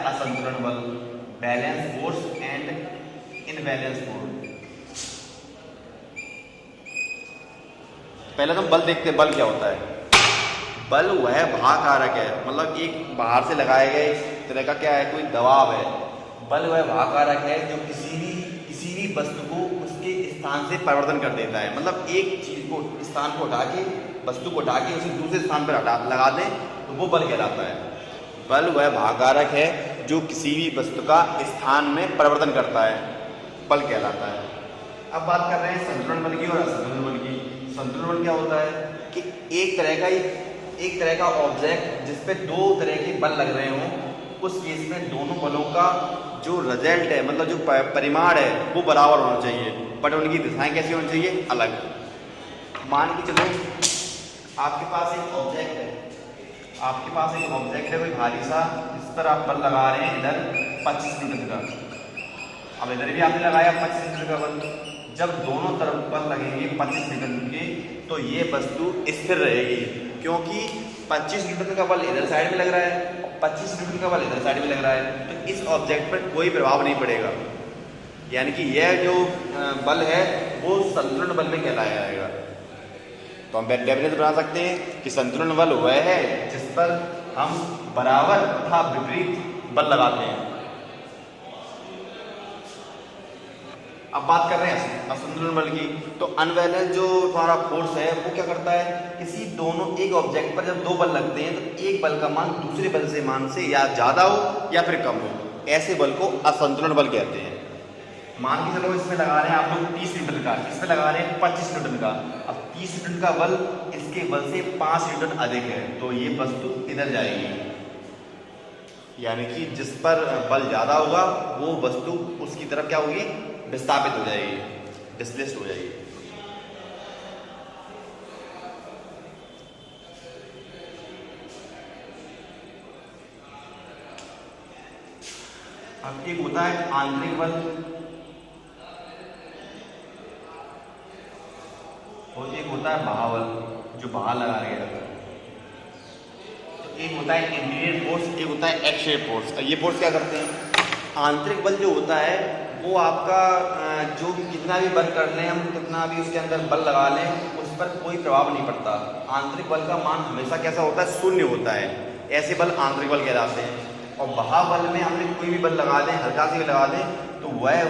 असंतुलन बल, balance force and imbalance force. पहले तो हम बल देखते हैं, बल क्या होता है। बल वह भार कारक है, मतलब एक बाहर से लगाया गया इस तरह का क्या है, कोई दबाव है। बल वह भार कारक है जो किसी भी वस्तु को उसके स्थान से परिवर्तन कर देता है। मतलब एक चीज को, स्थान को हटा के, वस्तु को हटा के उसे दूसरे स्थान पर लगा दें तो वो बल कहलाता है। बल वह भार कारक है जो किसी भी वस्तु का स्थान में परिवर्तन करता है, बल कहलाता है। अब बात कर रहे हैं संतुलन बल की और असंतुलन बल की। संतुलन बल क्या होता है कि एक तरह का ऑब्जेक्ट जिस पे दो तरह के बल लग रहे हों, उस केस में दोनों बलों का जो रिजल्ट है, मतलब जो परिमाण है, वो बराबर होना चाहिए, बट उनकी दिशाएं कैसी होनी चाहिए, अलग। मान के चलो आपके पास एक ऑब्जेक्ट है, कोई भारी सा, इस पर आप बल लगा रहे हैं इधर 25 न्यूटन का। अब इधर भी आपने लगाया 25 न्यूटन का बल। जब दोनों तरफ बल लगेंगे 25 न्यूटन के, तो ये वस्तु स्थिर रहेगी, क्योंकि 25 न्यूटन का बल इधर साइड में लग रहा है और 25 न्यूटन का बल इधर साइड में लग रहा है, तो इस ऑब्जेक्ट पर कोई प्रभाव नहीं पड़ेगा। यानी कि यह जो बल है वो संतुलन बल में कहलाया जाएगा। तो हम डेफिनेशन बना सकते हैं कि संतुलन बल वह है जिस पर हम बराबर तथा विपरीत बल लगाते हैं। अब बात कर रहे हैं असंतुलन बल की। तो अनबैलेंस जो हमारा फोर्स है वो क्या करता है, किसी एक ऑब्जेक्ट पर जब दो बल लगते हैं तो एक बल का मान दूसरे बल से मान से या ज्यादा हो या फिर कम हो, ऐसे बल को असंतुलन बल कहते हैं। मान के चलो इसमें लगा रहे हैं आप लोग 30 न्यूटन का, इसमें लगा रहे हैं 25 न्यूटन का। अब 30 न्यूटन का बल इसके बल से 5 न्यूटन अधिक है, तो ये वस्तु इधर जाएगी। यानी कि जिस पर बल ज्यादा होगा वो वस्तु उसकी तरफ क्या होगी, विस्थापित हो जाएगी, डिस्प्लेस्ड हो जाएगी। अब एक होता है आंतरिक बल और एक होता है बाह्य बल, जो बाहर लगा गया। तो एक होता है इंटीरियर फोर्स, एक होता है एक्सटर्नल फोर्स। ये फोर्स क्या करते हैं, आंतरिक बल जो होता है वो आपका जो कितना भी बल कर लें हम, कितना भी उसके अंदर बल लगा लें, उस पर कोई प्रभाव नहीं पड़ता। आंतरिक बल का मान हमेशा कैसा होता है, शून्य होता है। ऐसे बल आंतरिक बल कहलाते हैं। और बाह्य बल में हमने कोई भी बल लगा दें, हल्का से भी लगा दें, तो वह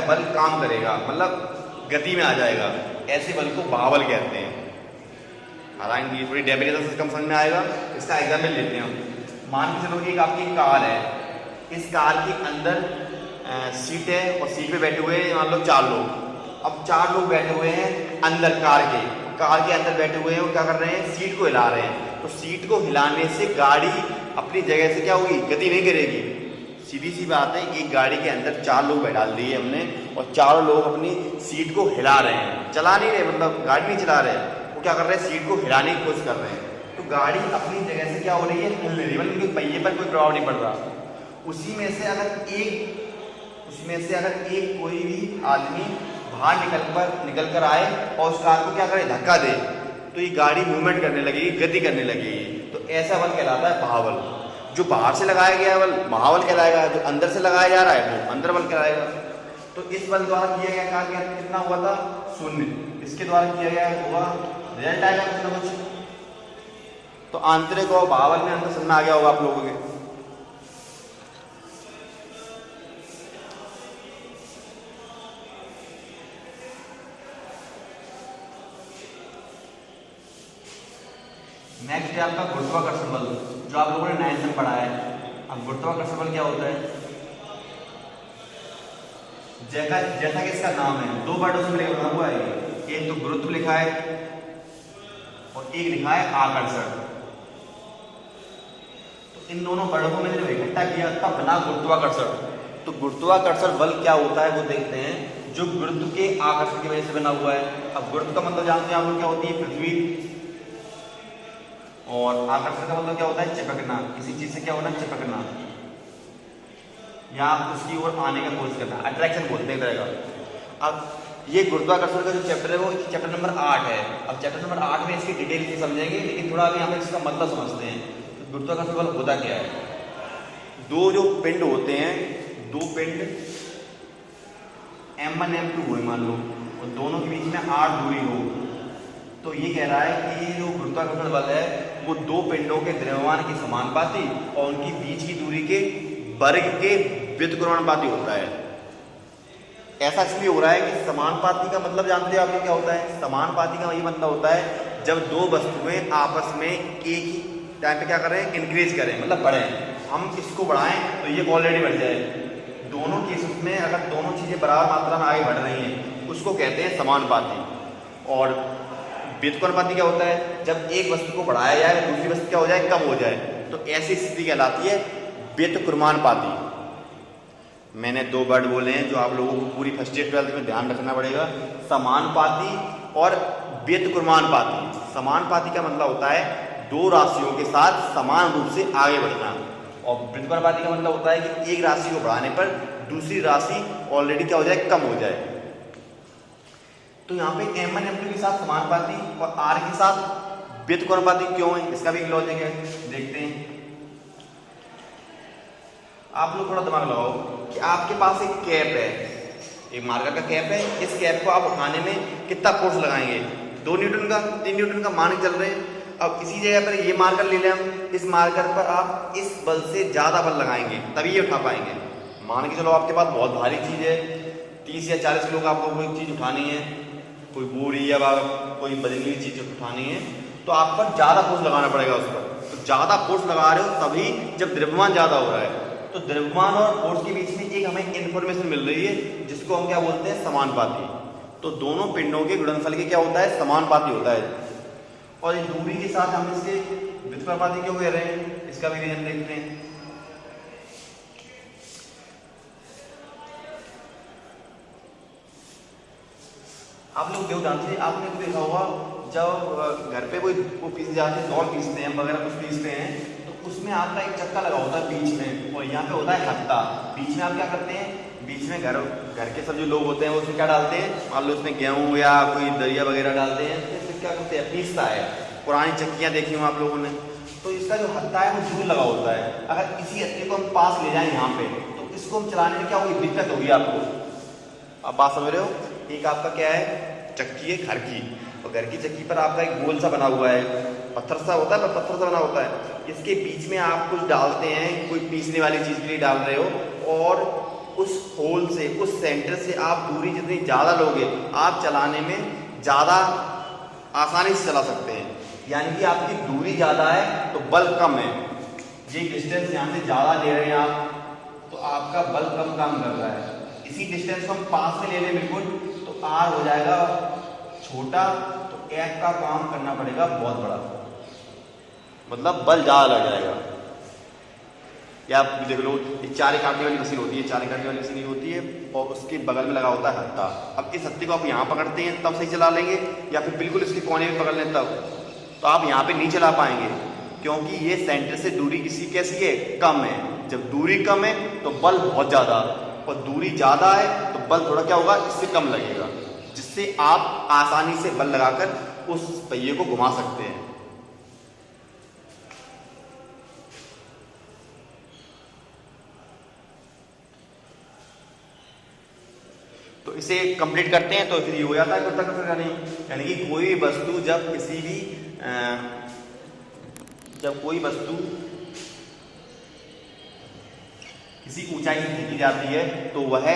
बल काम करेगा, मतलब गति में आ जाएगा। ऐसे बल को बाह्य बल कहते हैं। हालांकि ये थोड़ी डेफिनेशन से कम समझ में आएगा, इसका एग्जाम्पल लेते हैं हम। मान के चलो कि एक आपकी कार है, इस कार के अंदर सीट है और सीट पे बैठे हुए हैं मान लो 4 लोग। अब 4 लोग बैठे हुए हैं अंदर कार के अंदर बैठे हुए हैं और क्या कर रहे हैं, सीट को हिला रहे हैं। तो सीट को हिलाने से गाड़ी अपनी जगह से क्या होगी, गति नहीं करेगी। सीधी सी बात है, एक गाड़ी के अंदर 4 लोग बैठा दिए हमने और 4 लोग अपनी सीट को हिला रहे हैं, चला नहीं रहे, मतलब गाड़ी नहीं चला रहे, वो क्या कर रहे हैं, सीट को हिलाने की कोशिश कर रहे हैं। तो गाड़ी अपनी जगह से क्या हो रही है, हिल रही है, मतलब उनके पहिए पर कोई प्रभाव नहीं पड़ रहा। उसी में से अगर एक कोई भी आदमी बाहर निकल कर आए और उस कार को क्या करे, धक्का दे, तो ये गाड़ी मूवमेंट करने लगेगी, गति करने लगेगी। तो ऐसा बल कहलाता है बाह्य बल। जो बाहर से लगाया गया बल बाह्य बल कहलाएगा, जो अंदर से लगाया जा रहा है वो अंतर बल कहलाएगा। तो इस बल द्वारा किया गया कार्य कितना हुआ था, 0। इसके द्वारा किया गया हुआ रिजल्ट आएगा कुछ ना कुछ। तो आंतरिक और बाह्य बल में अंतर समझ में आ गया होगा आप लोगों के। नेक्स्ट है आपका गुरुत्वाकर्षण बल, जो आप लोगों ने 9th में पढ़ा है। अब गुरुत्वाकर्षण बल क्या होता है, जैसा कि इसका नाम है, 2 वर्डों से मिलकर बना हुआ है। एक तो गुरुत्व लिखा है और एक लिखा है आकर्षण। तो इन दोनों वर्डों को मैंने जब इकट्ठा किया तब बना गुरुत्वाकर्षण। तो गुरुत्वाकर्षण बल क्या होता है वो देखते हैं, जो गुरुत्व के आकर्षण की वजह से बना हुआ है। अब गुरुत्व का मतलब जानते हैं आप लोग क्या होती है, पृथ्वी, और आकर्षण का मतलब क्या होता है, चिपकना, किसी चीज से क्या होना, चिपकना या उसकी ओर आने का कोशिश करना, अट्रैक्शन बोलते हैं तरह का। अब ये गुरुत्वाकर्षण का जो चैप्टर है वो चैप्टर नंबर 8 है। अब चैप्टर नंबर 8 में इसकी डिटेल से समझेंगे, लेकिन थोड़ा अभी हम इसका मतलब समझते हैं। तो गुरुत्वाकर्षण बल होता क्या है। दो जो पिंड होते हैं, दो पिंड M1 M2 हुए मान लो, और दोनों के बीच में 8 दूरी हो, तो ये कह रहा है कि ये जो गुरुत्वाकर्षण बल है वो दो पिंडों के द्रव्यमान के समानुपाती और उनकी बीच की दूरी के वर्ग के व्युत्क्रमानुपाती होता है। ऐसा इसलिए हो रहा है कि समानुपाती का मतलब जानते हो आप लोग क्या होता है? समानुपाती का ये मतलब होता है जब दो वस्तुएं आपस में एक ही टाइम पे क्या कर रहे हैं? इंक्रीज करें, मतलब बढ़ें। हम इसको बढ़ाएं तो ये ऑलरेडी बढ़ जाए। दोनों केसेस में अगर दोनों चीजें बराबर मात्रा में आगे बढ़ रही हैं उसको कहते हैं समानुपाती। और व्युत्क्रमानुपाती क्या होता है? जब एक वस्तु को बढ़ाया जाए दूसरी वस्तु क्या हो जाए? कम हो जाए, तो ऐसी स्थिति कहलाती है व्युत्क्रमानुपाती। मैंने दो वर्ड बोले हैं जो आप लोगों को पूरी फर्स्ट ईयर 12th में ध्यान रखना पड़ेगा, समानुपाती और व्युत्क्रमानुपाती। समानुपाती का मतलब होता है दो राशियों के साथ समान रूप से आगे बढ़ना, और व्युत्क्रमानुपाती का मतलब होता है कि एक राशि को बढ़ाने पर दूसरी राशि ऑलरेडी क्या हो जाए? कम हो जाए। तो यहाँ पे M1 M2 के साथ समानुपाती और R के साथ व्युत्क्रमानुपाती क्यों है? इसका भी एक लॉजिक है, देखते हैं। आप लोग थोड़ा दिमाग लगाओ कि आपके पास एक कैप है, एक मार्कर का कैप है। इस कैप को आप उठाने में कितना फोर्स लगाएंगे? 2 न्यूटन का, 3 न्यूटन का मान के चल रहे हैं। अब इसी जगह पर ये मार्कर ले लें हम, इस मार्कर पर आप इस बल से ज्यादा बल लगाएंगे तभी ये उठा पाएंगे। मान के चलो आपके पास बहुत भारी चीज है, 30 या 40 किलो का आपको कोई चीज उठानी है, कोई बोरी या कोई बदली हुई चीज उठानी है, तो आप पर ज्यादा फोर्स लगाना पड़ेगा उस पर। तो ज्यादा फोर्स लगा रहे हो तभी जब द्रव्यमान ज्यादा हो रहा है। तो द्रव्यमान और फोर्स के बीच में एक हमें इंफॉर्मेशन मिल रही है जिसको हम क्या बोलते हैं? समानुपाती। तो दोनों पिंडों के गुणनफल के क्या होता है? समानुपाती होता है। और इस दूरी के साथ हम इसे व्युत्क्रमानुपाती क्यों कह रहे हैं? इसका भी रीजन देखते हैं। आप लोग जो जानते हैं, आपने तो देखा होगा जब घर पे कोई वो पीस जाते हैं, दौड़ पीसते हैं वगैरह कुछ पीसते हैं, तो उसमें आपका एक चक्का लगा होता है बीच में, और यहाँ पे होता है हत्ता। बीच में आप क्या करते हैं? बीच में घर के सब जो लोग होते हैं वो उसमें क्या डालते हैं? मान लो उसमें गेहूँ या कोई दरिया वगैरह डालते हैं, तो फिर क्या करते हैं? पीसता है। पुरानी चक्कियाँ देखी हो आप लोगों ने, तो इसका जो हत्ता है वो दूर लगा होता है। अगर इसी हत्ते को हम पास ले जाएं यहाँ पे, तो इसको हम चलाने में क्या होगी? दिक्कत होगी आपको। आप बात समझ रहे हो? एक आपका क्या है? चक्की है घर की, और घर की चक्की पर आपका एक गोल सा बना हुआ है, पत्थर सा होता है, पत्थर सा बना होता है। इसके बीच में आप कुछ डालते हैं, कोई पीसने वाली चीज के लिए डाल रहे हो, और उस होल से, उस सेंटर से आप दूरी जितनी ज्यादा लोगे, आप चलाने में ज्यादा आसानी से चला सकते हैं। यानी कि आपकी दूरी ज्यादा है तो बल कम है। ये डिस्टेंस यहाँ से ज्यादा ले रहे हैं आप, तो आपका बल कम काम कर रहा है। इसी डिस्टेंस को हम पास से ले लें बिल्कुल, तो R हो जाएगा छोटा, तो F का काम करना पड़ेगा बहुत बड़ा, मतलब बल ज्यादा लग जाएगा। या आप देख लो, एक चारे काटने वाली मशीन होती है, चारे काटने वाली मशीन होती है, और उसके बगल में लगा होता है हत्ता। अब इस हत्ते को आप यहाँ पकड़ते हैं तब सही चला लेंगे, या फिर बिल्कुल इसके कोने में पकड़ लें तब, तो आप यहाँ पे नहीं चला पाएंगे, क्योंकि ये सेंटर से दूरी किसी कैसी है? कम है। जब दूरी कम है तो बल बहुत ज्यादा, और दूरी ज्यादा है तो बल थोड़ा क्या होगा? इससे कम लगेगा, जिससे आप आसानी से बल लगाकर उस पहिए को घुमा सकते हैं। तो इसे कंप्लीट करते हैं तो फिर ये हो जाता है गुरुत्वाकर्षण। यानी कि कोई भी वस्तु जब कोई वस्तु किसी ऊंचाई से फेंकी जाती है तो वह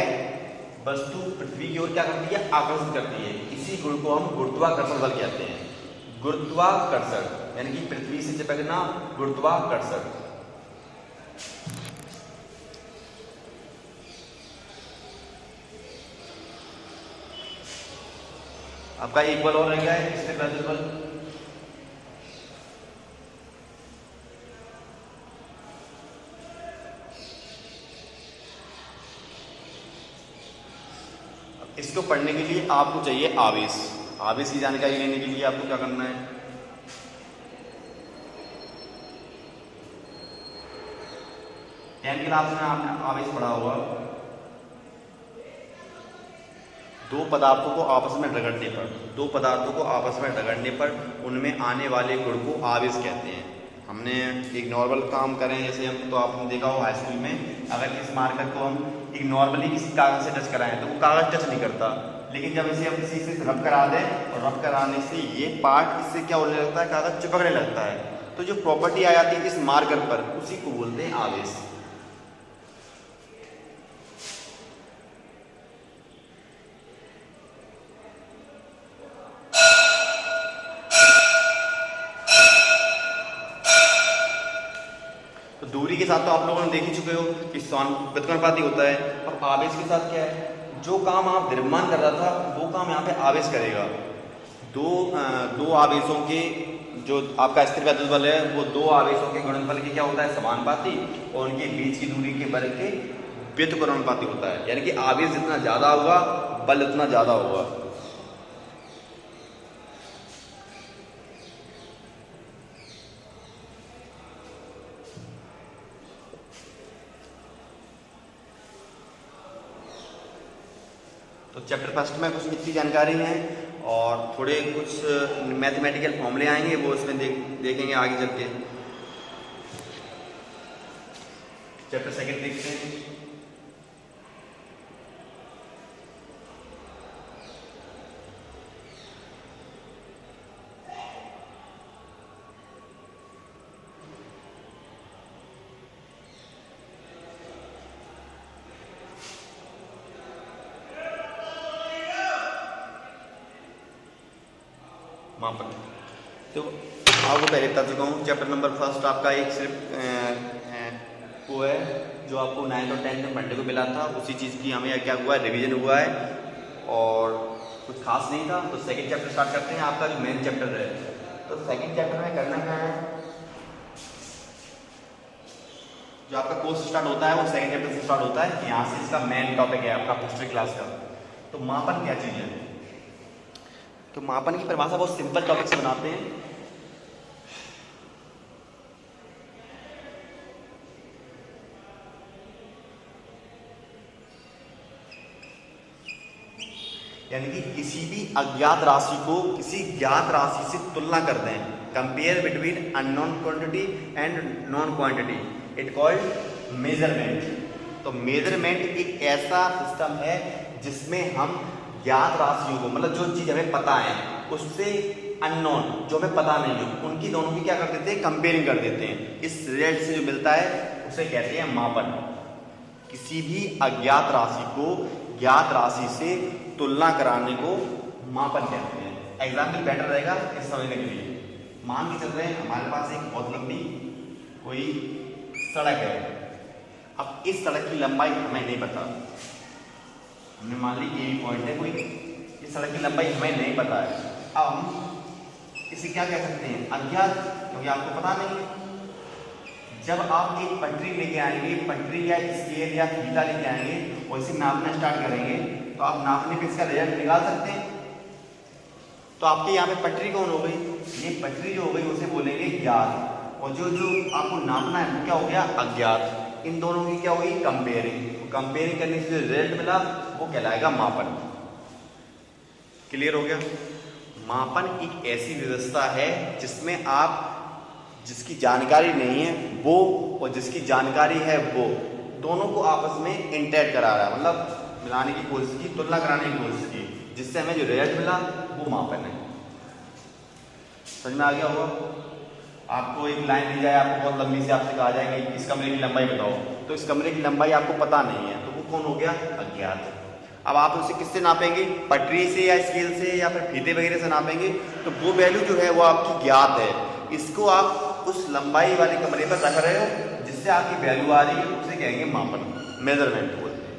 वस्तु पृथ्वी की ओर क्या करती है? आकर्षित करती है। इसी गुण को हम गुरुत्वाकर्षण बल कहते हैं। गुरुत्वाकर्षण यानी कि पृथ्वी से चिपकना, गुरुत्वाकर्षण। आपका एक बल और रह गया है, इसमें प्रेशर बल। इसको पढ़ने के लिए आपको चाहिए आवेश। आवेश की जानकारी लेने के लिए आपको क्या करना है? 10th क्लास में आपने आवेश पढ़ा होगा। दो पदार्थों को आपस में रगड़ने पर उनमें आने वाले गुण को आवेश कहते हैं। हमने एक नॉर्मल काम करें जैसे हम, तो आपने देखा हो हाई स्कूल में, अगर किसी मार्कर को हम एक नॉर्मली किसी कागज़ से टच कराएं तो वो कागज़ टच नहीं करता, लेकिन जब इसे हम किसी से रब करा दें और रब कराने से ये पार्ट इससे क्या होने लगता है, कागज़ चिपकने लगता है। तो जो प्रॉपर्टी आ जाती है इस मार्कर पर, उसी को बोलते हैं आवेश। तो दूरी के साथ तो आप लोगों ने देख ही चुके हो कि व्युत्क्रमानुपाती होता है, और आवेश के साथ क्या है, जो काम आप द्रव्यमान कर रहा था वो काम यहाँ पे आवेश करेगा। दो आवेशों के जो आपका स्थिर वैद्युत बल है वो दो आवेशों के गुणनफल के क्या होता है, समानुपाती, और उनके बीच की दूरी के बल के व्युत्क्रमानुपाती होता है। यानी कि आवेश जितना ज्यादा होगा बल उतना ज्यादा होगा। तो चैप्टर फर्स्ट में कुछ इतनी जानकारी है और थोड़े कुछ मैथमेटिकल फॉर्मूले आएंगे, वो इसमें देखेंगे आगे चल के। चैप्टर सेकंड देखते हैं। मापन। तो आपको पहले बता चुका हूँ, चैप्टर नंबर फर्स्ट आपका एक सिर्फ वो है जो आपको 9th और 10th में पढ़ने को मिला था, उसी चीज़ की हमें क्या हुआ है, रिवीजन हुआ है और कुछ खास नहीं था। तो सेकंड चैप्टर स्टार्ट करते हैं, आपका जो मेन चैप्टर है। तो सेकंड चैप्टर में करना क्या है, जो आपका कोर्स स्टार्ट होता है वो सेकंड चैप्टर से स्टार्ट होता है। यहाँ से इसका मेन टॉपिक है आपका हिस्ट्री क्लास का। तो मापन क्या चीज़ है, तो मापन की परिभाषा बहुत सिंपल टॉपिक से बनाते हैं। यानी कि किसी भी अज्ञात राशि को किसी ज्ञात राशि से तुलना कर दें, compare between unknown quantity and non quantity, it called measurement. तो मेजरमेंट एक ऐसा सिस्टम है जिसमें हम ज्ञात राशियों को, मतलब जो चीज़ हमें पता है उससे अननोन जो हमें पता नहीं है, उनकी दोनों की क्या कर देते हैं, कंपेयरिंग कर देते हैं। इस रिजल्ट से जो मिलता है उसे कहते हैं मापन। किसी भी अज्ञात राशि को ज्ञात राशि से तुलना कराने को मापन कहते हैं। एग्जाम्पल बेटर रहेगा इस समझने के लिए। मान के चल रहे हैं हमारे पास एक बहुत लंबी कोई सड़क है। अब इस सड़क की लंबाई हमें नहीं पता, हमने मान ली ये पॉइंट है कोई, इस सड़क की लंबाई हमें नहीं पता है। अब हम इसे क्या कह सकते हैं, अज्ञात, क्योंकि आपको पता नहीं है। जब आप एक पटरी लेके आएंगे, पटरी या स्केल या फीता लेके आएंगे और इसे नापना स्टार्ट करेंगे, तो आप नापने पे इसका रिजल्ट निकाल सकते हैं। तो आपके यहाँ पे पटरी कौन हो गई, ये पटरी जो हो गई उसे बोलेंगे ज्ञात, और जो जो आपको नापना है वो क्या हो गया, अज्ञात। इन दोनों की क्या हुई, कंपेयरिंग। कंपेयरिंग करने से जो रिजल्ट मिला वो कहलाएगा मापन। क्लियर हो गया। मापन एक ऐसी व्यवस्था है जिसमें आप जिसकी जानकारी नहीं है वो और जिसकी जानकारी है वो दोनों को आपस में इंटरैक्ट करा रहा है, मतलब मिलाने की कोशिश की, तुलना कराने की कोशिश की, जिससे हमें जो रिजल्ट मिला वो मापन है। समझ में आ गया होगा। आपको एक लाइन दी जाए, आपको बहुत लंबी से आपसे कहा जाए कि इस कमरे की लंबाई बताओ, तो इस कमरे की लंबाई आपको पता नहीं है, तो वो कौन हो गया, अज्ञात। अब आप उसे किससे नापेंगे, पटरी से या स्केल से या फिर फीते वगैरह से नापेंगे, तो वो वैल्यू जो है वो आपकी ज्ञात है। इसको आप उस लंबाई वाले कमरे पर रख रहे हो जिससे आपकी वैल्यू आ रही है, उसे कहेंगे मापन, मेजरमेंट बोलते हैं।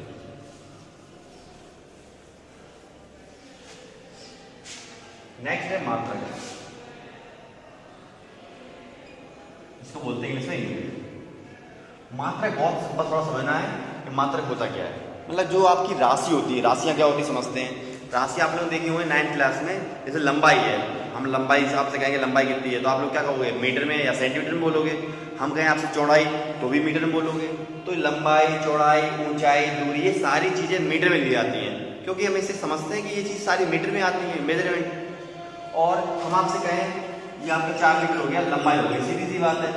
नेक्स्ट है मात्रक, इसको बोलते हैं इंग्लिश में यूनिट। मात्रक बहुत सिंपल थोड़ा समझना है कि मात्रक होता क्या है। मतलब जो आपकी राशि होती है, राशियाँ क्या होती है समझते हैं। राशि आप लोग देखे हुए 9th क्लास में, जैसे लंबाई है, हम लंबाई हिसाब से कहेंगे लंबाई कितनी है, तो आप लोग क्या कहोगे, मीटर में या सेंटीमीटर में बोलोगे। हम कहें आपसे चौड़ाई, तो भी मीटर में बोलोगे। तो लंबाई, चौड़ाई, ऊंचाई, दूरी, ये सारी चीज़ें मीटर में ली जाती हैं, क्योंकि हम इसे समझते हैं कि ये चीज़ सारी मीटर में आती है, मेजरमेंट। और हम आपसे कहें ये आपका 4 मीटर हो गया, लंबाई हो गई, सीधी सी बात है।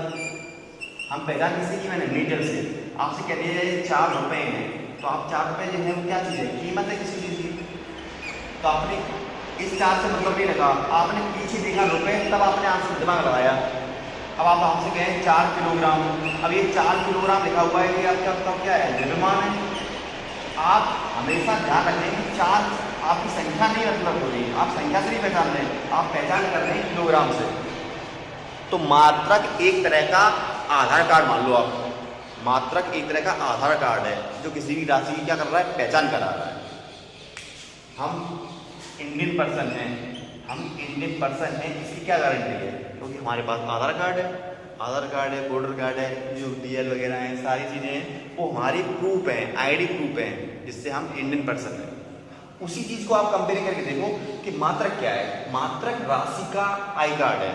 हम पहचान किसी की मैंने मीटर से, आपसे कह दिया जाए 4 रुपए हैं, तो आप 4 रुपए जो है वो क्या चीज़ है, कीमत है किसी चीज़ की। तो आपने इस 4 से मतलब नहीं लगा, आपने पीछे देखा रुपए, तब आपने आंसर दिमाग लगाया। अब आप हमसे कहें 4 किलोग्राम, अब ये 4 किलोग्राम लिखा हुआ है, ये आपका क्या है, द्रव्यमान है। आप हमेशा ध्यान रखें कि 4 आपकी संख्या नहीं मतलब हो रही, आप संख्या से नहीं पहचान रहे, आप पहचान कर रहे हैं किलोग्राम से। तो मात्रक एक तरह का आधार कार्ड मान लो आप, मात्रक एक तरह का आधार कार्ड है जो किसी भी राशि की क्या कर रहा है, पहचान करा रहा है। हम इंडियन पर्सन हैं, हम इंडियन पर्सन हैं, इसकी क्या गारंटी है, क्योंकि हमारे पास आधार कार्ड है, आधार कार्ड है, वोटर कार्ड है, जो डीएल वगैरह हैं, सारी चीज़ें हैं, वो हमारी प्रूफ हैं, आईडी प्रूफ हैं, जिससे हम इंडियन पर्सन हैं। उसी चीज़ को आप कंपेयर करके देखो कि मात्रक क्या है। मात्रक राशि का आई कार्ड है,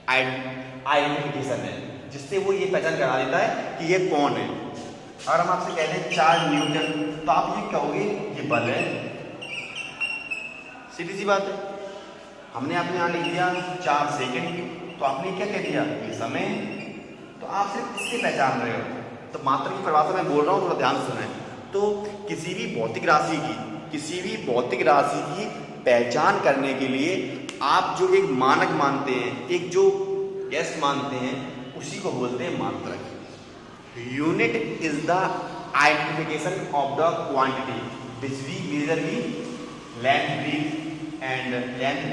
आइडेंटिफिकेशन है, जिससे वो ये पहचान करा देता है कि ये कौन है। अगर हम आपसे कहते हैं 4 न्यूटन, तो आप ये कहोगे ये बल है, सीधी सी बात है। हमने आपने यहाँ लिख दिया 4 सेकंड, तो आपने क्या कह दिया, ये समय। तो आप सिर्फ इससे पहचान रहे हो। तो मात्रक की परिभाषा मैं बोल रहा हूँ, थोड़ा ध्यान से सुनें। तो किसी भी भौतिक राशि की, किसी भी भौतिक राशि की पहचान करने के लिए आप जो एक मानक मानते हैं, एक जो गैस मानते हैं, उसी को बोलते हैं मात्रक। Unit is the identification of the quantity which we measure the length,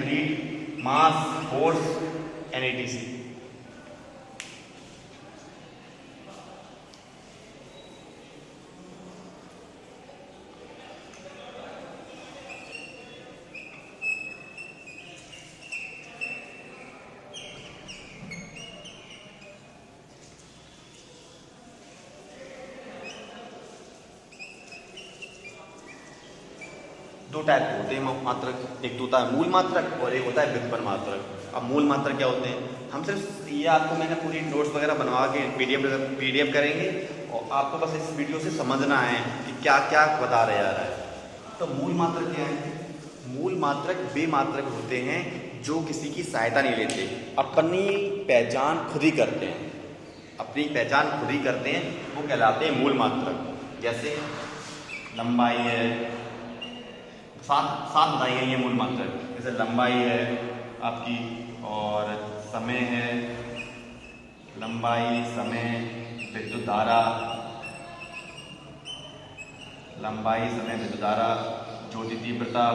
breadth, mass, force and etc. दो टाइप के होते हैं मात्रक, एक तो होता है मूल मात्रक और एक होता है व्युत्पन्न मात्रक। अब मूल मात्रक क्या होते हैं, हम सिर्फ ये आपको मैंने पूरी नोट्स वगैरह बनवा के पीडीएफ करेंगे और आपको बस इस वीडियो से समझना है कि क्या क्या बता रहे जा रहा है। तो मूल मात्रक क्या है, मूल मात्रक वे मात्रक होते हैं जो किसी की सहायता नहीं लेते, अपनी पहचान खुद ही करते हैं, अपनी पहचान खुद ही करते हैं, वो कहलाते हैं मूल मात्रक। जैसे लंबाई है, सात बताइए ये मूल मात्रक, जैसे लंबाई है आपकी और समय है, लंबाई, समय, विद्युत धारा, लंबाई, समय, विद्युत धारा, ज्योति तीव्रता,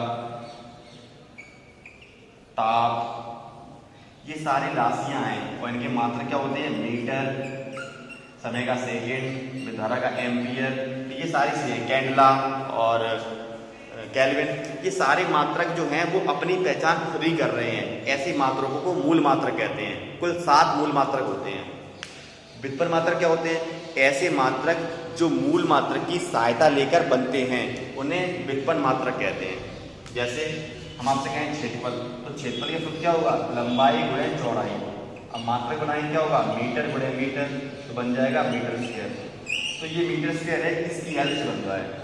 ताप, ये सारी राशियां हैं और इनके मात्रक क्या होते हैं, मीटर, समय का सेकेंड, विद्युत धारा का एम्पियर, ये सारी चीजें, कैंडला और केल्विन, ये सारे मात्रक जो हैं वो अपनी पहचान खुद ही कर रहे हैं। ऐसे मात्रकों को मूल मात्रक कहते हैं। कुल 7 मूल मात्रक होते हैं। व्युत्पन्न मात्रक क्या होते हैं, ऐसे मात्रक जो मूल मात्रक की सहायता लेकर बनते हैं, उन्हें व्युत्पन्न मात्रक कहते हैं। जैसे हम आपसे कहें क्षेत्रफल, तो क्षेत्रफल का सूत्र क्या होगा, लंबाई गुणे चौड़ाई। अब मात्रक बनाएंगे क्या होगा, मीटर गुणे मीटर, तो बन जाएगा मीटर स्क्वायर। तो ये मीटर स्क्वायर है, इसकी हेल्प से बन रहा है।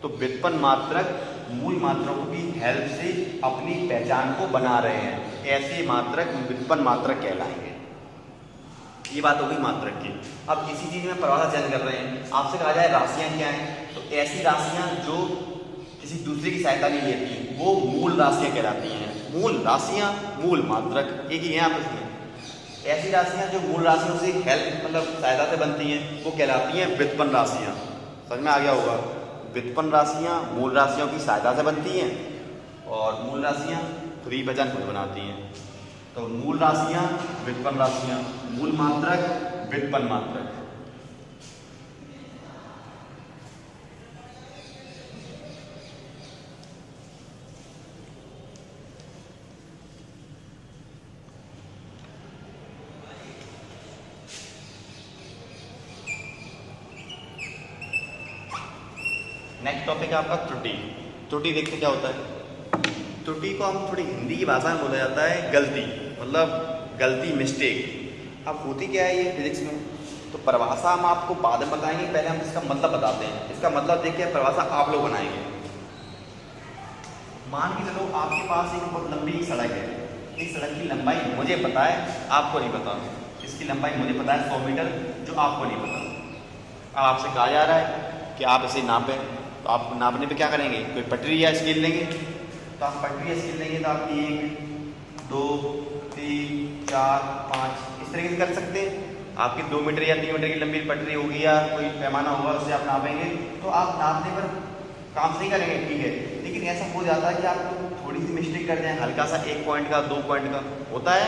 तो व्युत्पन्न मात्रक मूल मात्रकों की हेल्प से अपनी पहचान को बना रहे हैं, ऐसे मात्रक व्युत्पन्न मात्रक कहलाएंगे। ये बात होगी मात्रक की। अब इसी चीज में परिभाषा चेंज कर रहे हैं। आपसे कहा जाए राशियां क्या हैं, तो ऐसी राशियां जो किसी दूसरे की सहायता नहीं लेती, वो मूल राशियां कहलाती हैं। मूल राशियां, मूल मात्रक एक ही है आपस में। ऐसी राशियां जो मूल राशियों से हेल्प मतलब सहायता से बनती हैं, वो कहलाती हैं व्युत्पन्न राशियां। समझ में आ गया होगा, व्युत्पन्न राशियां मूल राशियों की सहायता से बनती हैं और मूल राशियां खुद ही पहचान खुद बनाती हैं। तो मूल राशियां, व्युत्पन्न राशियां, मूल मात्रक, व्युत्पन्न मात्रक। नेक्स्ट टॉपिक है आपका त्रुटि। त्रुटि देखते क्या होता है, त्रुटि को हम थोड़ी हिंदी की भाषा में बोला जाता है गलती, मतलब गलती, मिस्टेक। अब होती क्या है ये फिजिक्स में, तो परिभाषा हम आपको बाद में बताएंगे, पहले हम इसका मतलब बताते हैं। इसका मतलब देखिए, परिभाषा आप लोग बनाएंगे। मान के चलो आपके पास एक बहुत लंबी सड़क है, इस सड़क की लंबाई मुझे पता है, आपको नहीं पता। इसकी लंबाई मुझे पता है 100 मीटर, जो आपको नहीं पता। अब आपसे कहा जा रहा है कि आप इसे नापें, तो आप नापने पे क्या करेंगे? कोई पटरी या स्केल लेंगे, तो आप पटरी या स्केल लेंगे तो आप 1 2 3 4 5 इस तरीके से कर सकते हैं। आपकी 2 मीटर या 3 मीटर की लंबी पटरी होगी या कोई पैमाना होगा, उससे आप नापेंगे, तो आप नापने पर काम सही करेंगे, ठीक है। लेकिन ऐसा हो जाता है कि आप थोड़ी सी मिस्टेक कर जाए, हल्का सा 1 पॉइंट का 2 पॉइंट का होता है।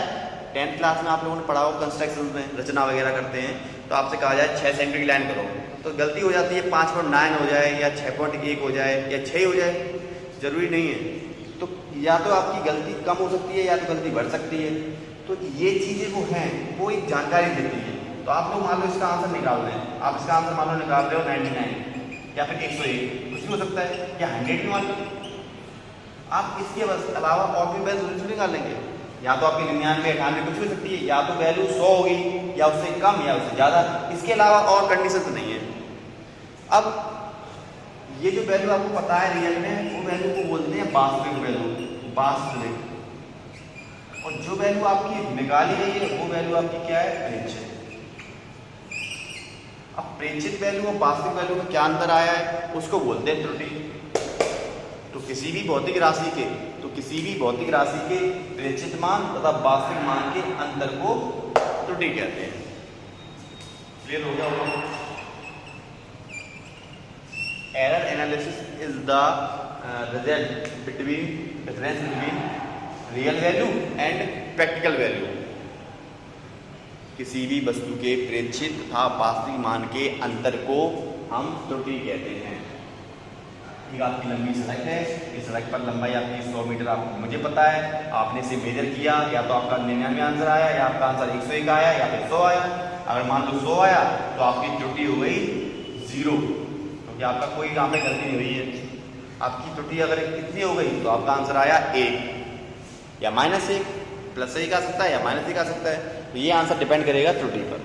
10th क्लास में आप लोगों ने पढ़ा हो कंस्ट्रक्शन में रचना वगैरह करते हैं, तो आपसे कहा जाए 6 सेंटीमीटर की लाइन करो, तो गलती हो जाती है 5.9 हो जाए या 6.1 हो जाए या 6 हो जाए, जरूरी नहीं है। तो या तो आपकी गलती कम हो सकती है या तो गलती बढ़ सकती है। तो ये चीज़ें वो हैं, वो एक जानकारी देती है। तो आप लोग मान लो इसका आंसर निकाल रहे हैं, आप इसका आंसर मान लो निकाल रहे हो 99 या फिर 101, कुछ भी हो सकता है, या 100 भी मान लो। आप इसके अलावा और भी वैल्यू निकाल लेंगे, या तो आपकी 99 98 कुछ भी हो सकती है, या तो वैल्यू 100 होगी या उससे कम या उससे ज़्यादा, इसके अलावा और कंडीशन तो नहीं है। अब ये जो वैल्यू आपको पता है रियल में, वो वैल्यू को बोलते हैं वास्तविक वैल्यू, वास्तविक। और जो वैल्यू आपकी निकाली गई है वो वैल्यू आपकी क्या है? प्रेक्षित। अब प्रेक्षित वैल्यू और वास्तविक वैल्यू में क्या अंतर आया है, उसको बोलते हैं त्रुटि। तो किसी भी भौतिक राशि के प्रेक्षित मान तथा वास्तविक मान के अंतर को त्रुटि कहते हैं। क्लियर हो गया होगा? Error analysis is the difference between real value and practical value. किसी भी वस्तु के प्रेक्षित तथा वास्तविक मान के अंतर को हम त्रुटि कहते हैं। एक आपकी लंबी सड़क है, इस सड़क पर लंबाई आपकी 100 मीटर आपको मुझे पता है, आपने इसे मेजर किया, या तो आपका 99 आंसर आया या आपका आंसर 101 आया या फिर 100 आया। अगर मान लो 100 आया तो आपकी त्रुटि हो गई 0, क्योंकि आपका कोई काम में गलती नहीं हुई है। आपकी त्रुटि अगर कितनी हो गई तो आपका आंसर आया 1 या -1, +1 आ सकता है या -1 आ सकता है। तो ये आंसर डिपेंड करेगा त्रुटि पर।